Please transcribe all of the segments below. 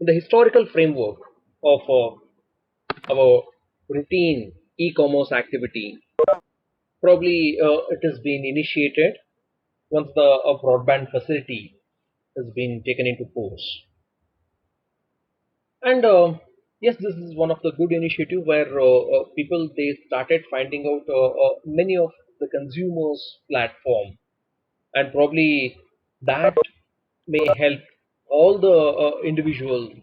in the historical framework of our routine e-commerce activity, probably it has been initiated once the broadband facility has been taken into force. And yes, this is one of the good initiative where people they started finding out many of the consumers platform, and probably that may help all the individual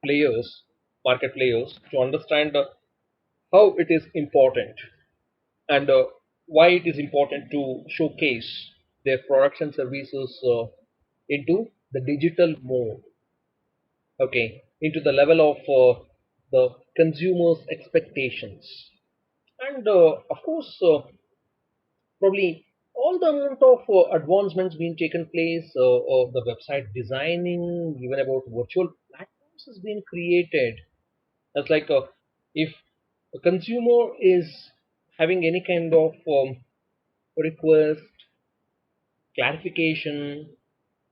players, market players, to understand how it is important and why it is important to showcase their products and services into the digital mode, okay, into the level of the consumers' expectations. And of course, probably all the amount of advancements being taken place, the website designing, even about virtual platforms has been created. That's like if a consumer is having any kind of request, clarification,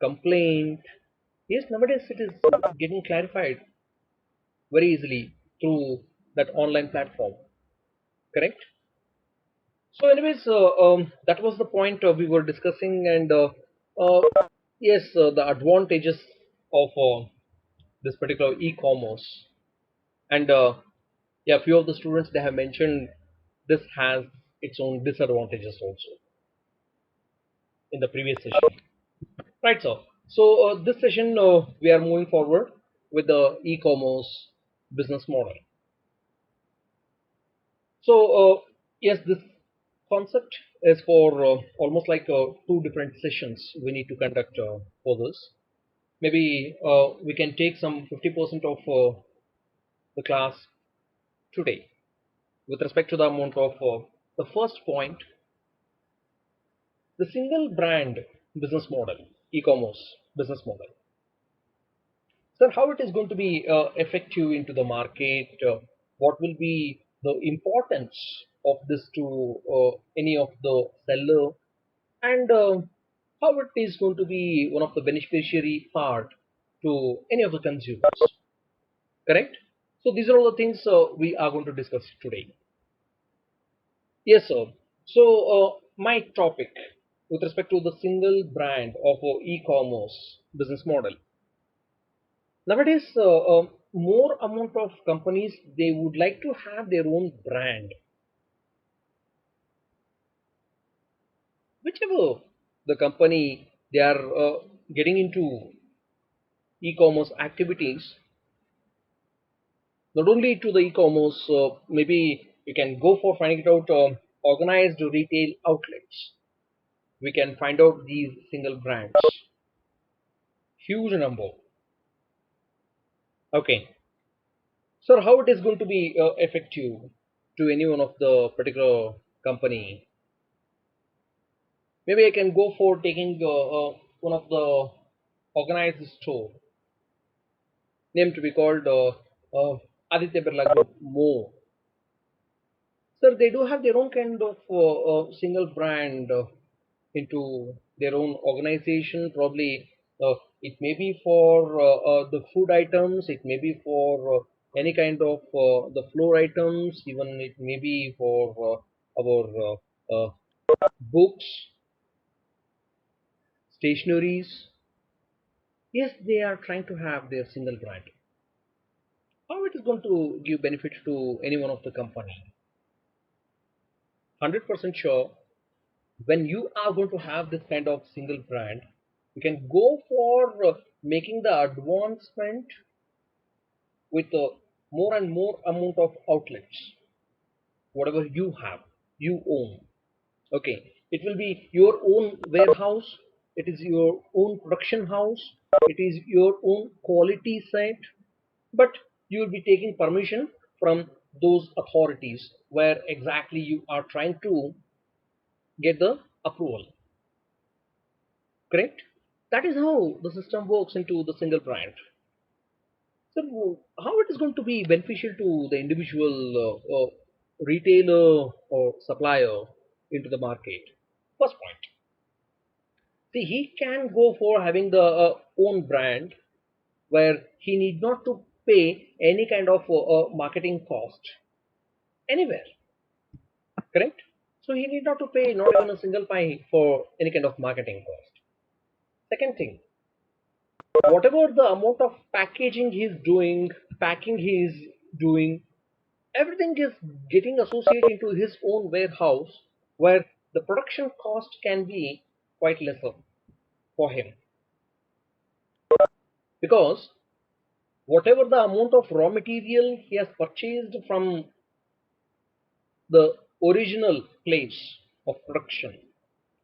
complaint, yes, nowadays it is getting clarified very easily through that online platform. Correct? So, anyways, that was the point we were discussing, and uh, yes, the advantages of this particular e-commerce, and yeah, few of the students they have mentioned this has its own disadvantages also in the previous session. Right, sir. So this session we are moving forward with the e-commerce business model. So yes, this concept is for almost like two different sessions we need to conduct for this. Maybe we can take some 50% of the class today with respect to the amount of the first point, the single brand business model, e-commerce business model. Sir, how it is going to be effective into the market? What will be the importance of this to any of the seller, and how it is going to be one of the beneficiary part to any of the consumers? Correct? So these are all the things we are going to discuss today. Yes, sir. So my topic with respect to the single brand of e-commerce business model. Nowadays, more amount of companies they would like to have their own brand, whichever the company they are getting into e-commerce activities. Not only to the e-commerce, maybe you can go for finding it out organized retail outlets. We can find out these single brands, huge number. Okay, so how it is going to be effective to any one of the particular company? Maybe I can go for taking one of the organized store name to be called Aditya Birla Group Mo. Sir, they do have their own kind of single brand into their own organization. Probably it may be for the food items, it may be for any kind of the floor items, even it may be for our books, stationaries. Yes, they are trying to have their single brand. How it is going to give benefit to any one of the company? 100% sure. When you are going to have this kind of single brand, you can go for making the advancement with more and more amount of outlets. Whatever you have, you own. Okay, it will be your own warehouse. It is your own production house. It is your own quality set, but you will be taking permission from those authorities where exactly you are trying to get the approval. Correct? That is how the system works into the single brand. So how it is going to be beneficial to the individual retailer or supplier into the market? First point, see, he can go for having the own brand, where he need not to pay any kind of marketing cost anywhere, correct? So he need not to pay not even a single pie for any kind of marketing cost. Second thing, whatever the amount of packaging he's doing, packing he's doing, everything is getting associated into his own warehouse where the production cost can be quite lesser for him, because whatever the amount of raw material he has purchased from the original place of production,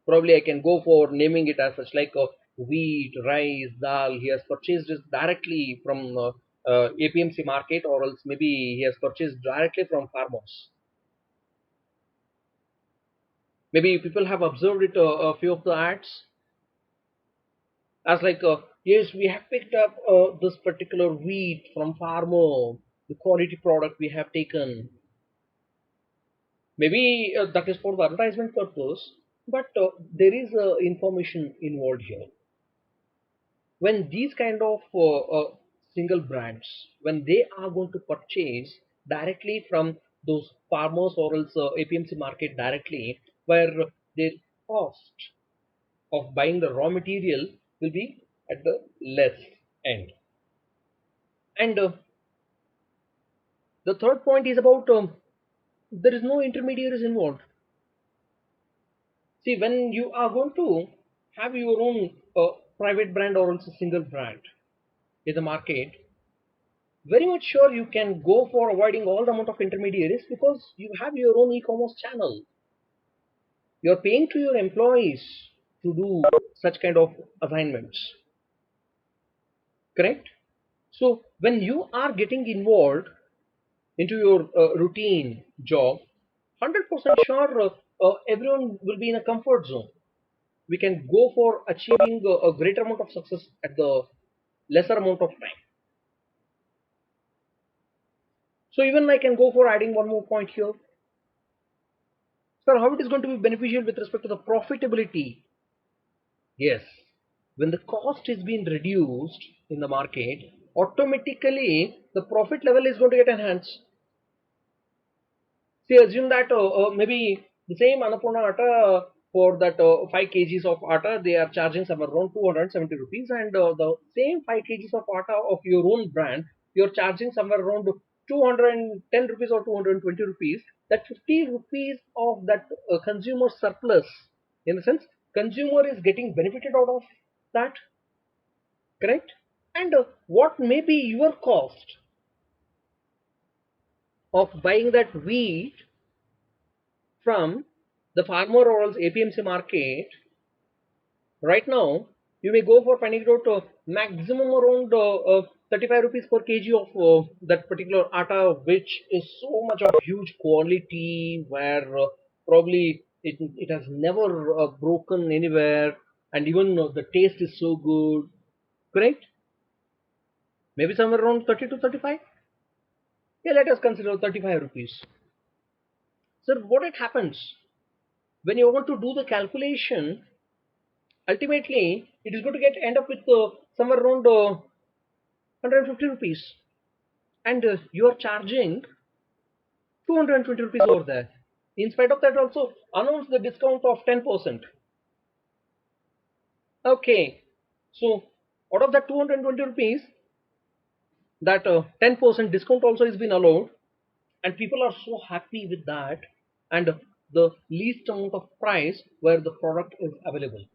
probably I can go for naming it as such, like wheat, rice, dal, he has purchased it directly from APMC market, or else maybe he has purchased directly from farmers. Maybe people have observed it, a few of the ads, as like yes, we have picked up this particular wheat from farmer, the quality product we have taken. Maybe that is for the advertisement purpose, but there is information involved here. When these kind of single brands, when they are going to purchase directly from those farmers or else APMC market directly, where their cost of buying the raw material will be at the less end. And the third point is about there is no intermediaries involved. See, when you are going to have your own private brand or also single brand in the market, very much sure you can go for avoiding all the amount of intermediaries, because you have your own e-commerce channel. You're paying to your employees to do such kind of assignments, correct? So when you are getting involved into your routine job, 100% sure everyone will be in a comfort zone. We can go for achieving a greater amount of success at the lesser amount of time. So even I can go for adding one more point here. Sir, how it is going to be beneficial with respect to the profitability? Yes, when the cost is being reduced in the market, automatically the profit level is going to get enhanced. See, assume that maybe the same Annapurna atta, for that 5 kgs of atta, they are charging somewhere around 270 rupees, and the same 5 kgs of atta of your own brand, you're charging somewhere around 210 rupees or 220 rupees. That 50 rupees of that consumer surplus, in the sense, consumer is getting benefited out of that, correct? And what may be your cost of buying that wheat from the farmer or else APMC market? Right now, you may go for finding out maximum around 35 rupees per kg of that particular atta, which is so much of huge quality, where probably it has never broken anywhere, and even the taste is so good, correct? Maybe somewhere around 30 to 35. Yeah, let us consider 35 rupees. So what it happens when you want to do the calculation, ultimately it is going to get end up with somewhere around 150 rupees, and you are charging 220 rupees over there. In spite of that, also announce the discount of 10%. Okay, so out of that 220 rupees, that 10% discount also has been allowed, and people are so happy with that, and the least amount of price where the product is available,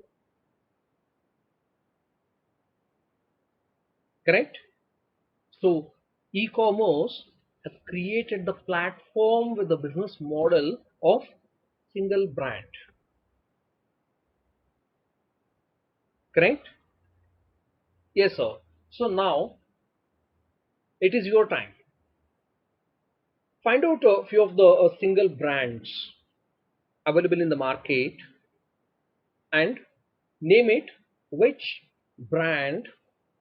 correct? So e-commerce has created the platform with the business model of single brand, correct? Yes, sir. So now it is your time. Find out a few of the single brands available in the market and name it, which brand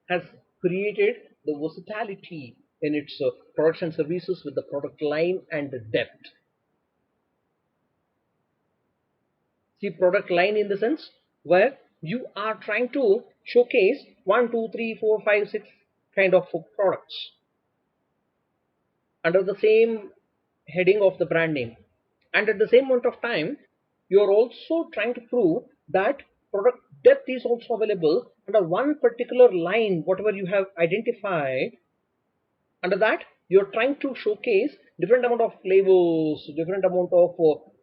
has created the versatility in its products and services with the product line and the depth. See, product line in the sense where you are trying to showcase 1, 2, 3, 4, 5, 6 kind of products under the same heading of the brand name, and at the same amount of time you are also trying to prove that product depth is also available under one particular line whatever you have identified. Under that you're trying to showcase different amount of flavors, different amount of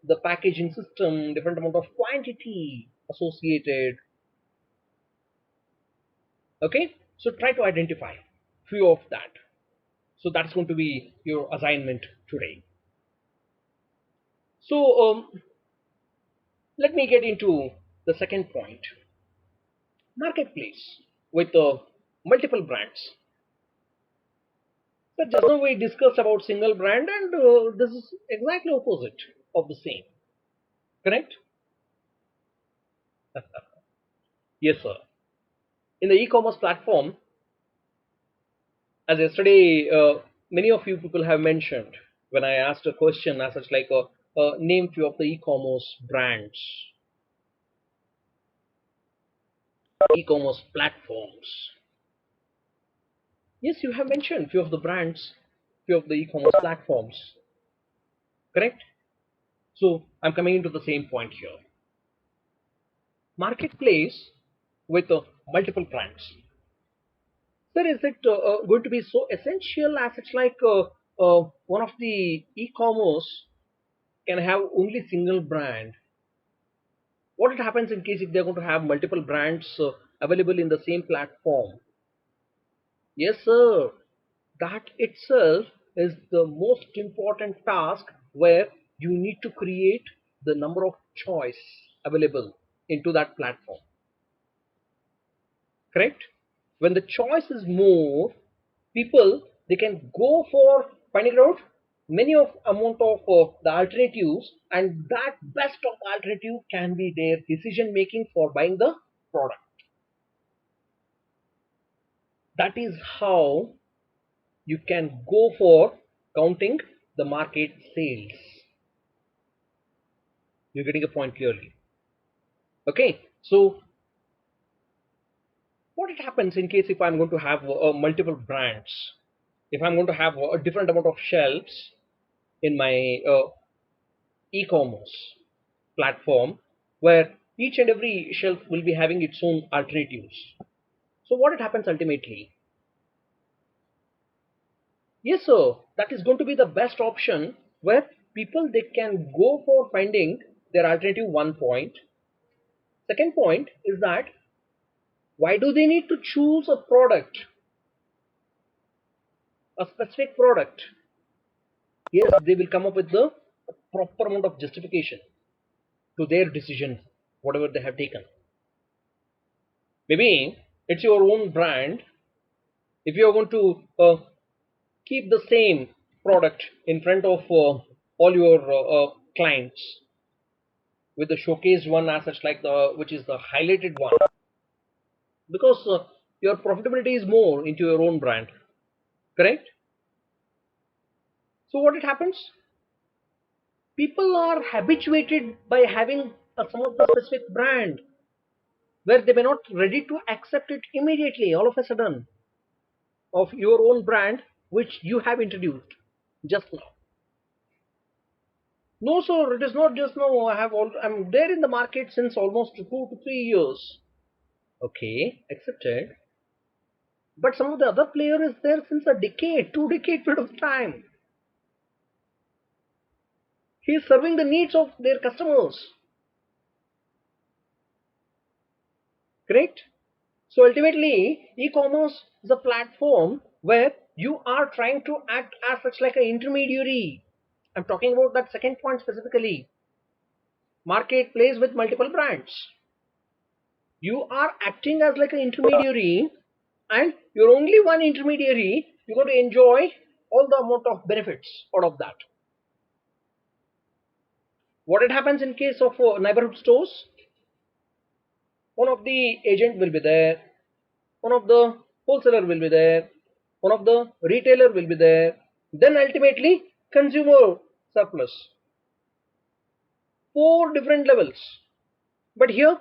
the packaging system, different amount of quantity associated. Okay, so try to identify few of that. So that's going to be your assignment today. So let me get into the second point. Marketplace with multiple brands. So just now we discussed about single brand, and this is exactly opposite of the same. Correct? Yes, sir. In the e-commerce platform, as yesterday, many of you people have mentioned when I asked a question as such like name few of the e-commerce brands, e-commerce platforms. Yes, you have mentioned few of the brands, few of the e-commerce platforms. Correct? So I'm coming into the same point here. Marketplace with multiple brands. Sir, is it going to be so essential as it's like one of the e-commerce can have only single brand? What it happens in case if they're going to have multiple brands available in the same platform? Yes, sir. That itself is the most important task where you need to create the number of choice available into that platform. Correct? When the choice is more, people they can go for finding out many of amount of the alternatives, and that best of alternative can be their decision making for buying the product. That is how you can go for counting the market sales. You're getting a point clearly. Okay, so what it happens in case if I'm going to have multiple brands, if I'm going to have a different amount of shelves in my e-commerce platform, where each and every shelf will be having its own alternatives. So what it happens ultimately? Yes, sir, that is going to be the best option where people they can go for finding their alternative. One point. Second point is that why do they need to choose a product, a specific product? Yes, they will come up with the proper amount of justification to their decision, whatever they have taken. Maybe it's your own brand. If you are going to keep the same product in front of all your clients with the showcased one as such like the which is the highlighted one, because your profitability is more into your own brand. Correct? So what it happens, people are habituated by having some of the specific brand where they may not ready to accept it immediately all of a sudden of your own brand which you have introduced just now. No, sir, it is not just now. I'm there in the market since almost 2 to 3 years. Okay, accepted. But some of the other player is there since a decade, 2 decade period of time. He is serving the needs of their customers. Correct? So ultimately, e-commerce is a platform where you are trying to act as such like an intermediary. I'm talking about that second point specifically. Marketplace with multiple brands. You are acting as like an intermediary, and you're only one intermediary. You're going to enjoy all the amount of benefits out of that. What it happens in case of neighborhood stores, one of the agent will be there, one of the wholesaler will be there, one of the retailer will be there, then ultimately consumer surplus. Four different levels. But here,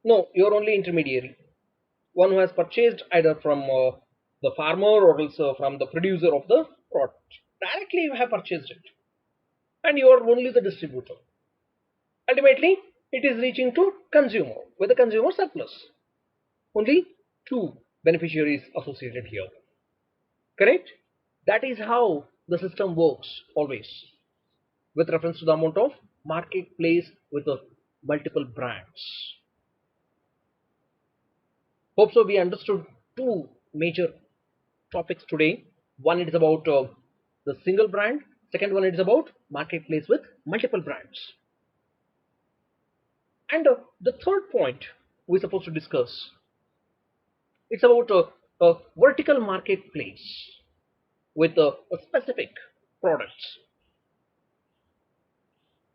no, you're only intermediary. One who has purchased either from the farmer or else from the producer of the product. Directly you have purchased it and you are only the distributor. Ultimately, it is reaching to consumer with the consumer surplus. Only two beneficiaries associated here. Correct? That is how the system works always with reference to the amount of marketplace with the multiple brands. Hope so we understood two major topics today. One is about the single brand. Second one is about marketplace with multiple brands. And the third point we're supposed to discuss, it's about a vertical marketplace with a specific products.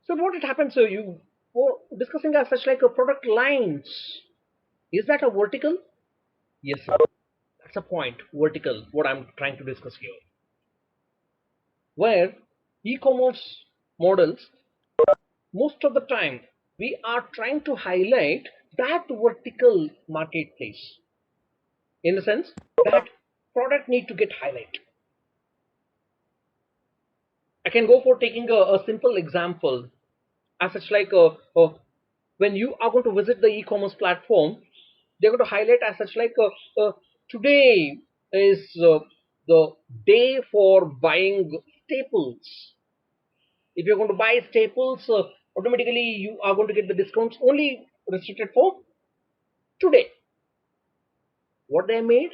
So what it happens, so you were discussing as such like a product lines. Is that a vertical? Yes, sir. That's a point. Vertical. What I'm trying to discuss here, where e-commerce models most of the time we are trying to highlight that vertical marketplace in the sense that product need to get highlight. I can go for taking a simple example as such like when you are going to visit the e-commerce platform, they're going to highlight as such like today is the day for buying staples. If you're going to buy staples, automatically you are going to get the discounts only restricted for today. What they made,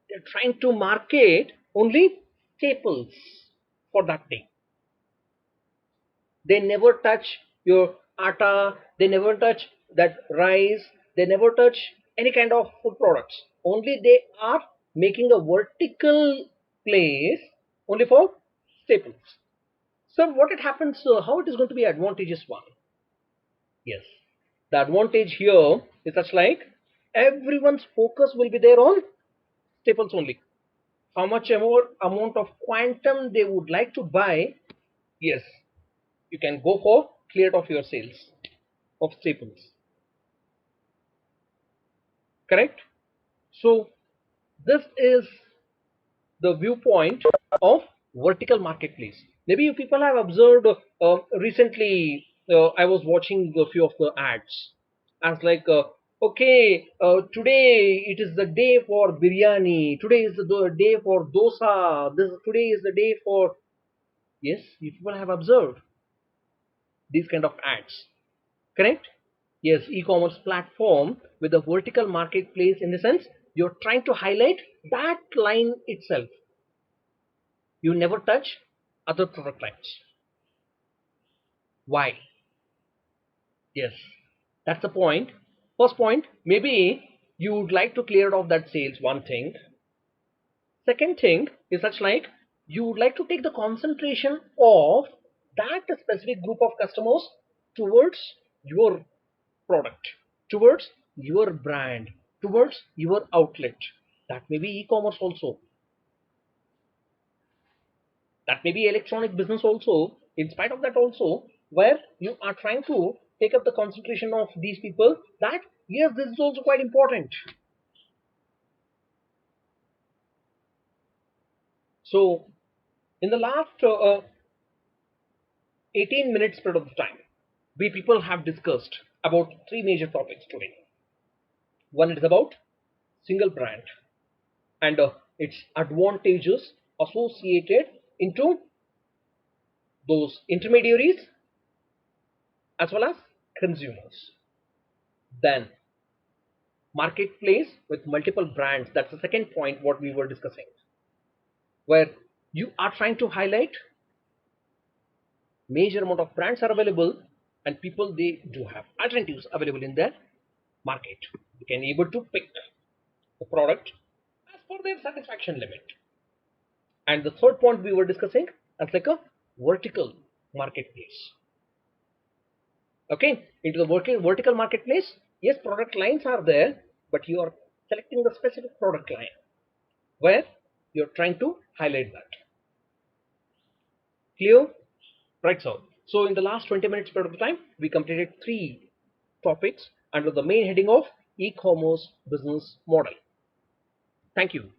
they're trying to market only staples for that day. They never touch your atta, they never touch that rice, they never touch any kind of food products. Only they are making a vertical place only for staples. So what it happens, how it is going to be advantageous one? Yes, the advantage here is such like everyone's focus will be there on staples only. How much more amount of quantum they would like to buy, yes, you can go for cleared off your sales of staples. Correct? So this is the viewpoint of vertical marketplace. Maybe you people have observed recently. I was watching a few of the ads. As like, okay, today it is the day for biryani. Today is the day for dosa. This today is the day for, yes. You people have observed these kind of ads. Correct? Yes, e-commerce platform with a vertical marketplace in the sense you're trying to highlight that line itself. You never touch other product lines. Why? Yes, that's the point. First point, maybe you would like to clear off that sales, one thing. Second thing is such like you would like to take the concentration of that specific group of customers towards your product, towards your brand, towards your outlet. That may be e-commerce also, that may be electronic business also. In spite of that also, where you are trying to take up the concentration of these people, that yes, this is also quite important. So in the last 18 minutes period of time, we people have discussed about three major topics today. One is about single brand and its advantages associated into those intermediaries as well as consumers. Then marketplace with multiple brands, that's the second point what we were discussing, where you are trying to highlight major amount of brands are available and people they do have alternatives available in their market. You can able to pick the product as per their satisfaction limit. And the third point we were discussing as like a vertical marketplace. Okay, into the vertical marketplace, yes, product lines are there, but you are selecting the specific product line where you're trying to highlight that. Clear? Right, so in the last 20 minutes period of time, we completed three topics under the main heading of e-commerce business model. Thank you.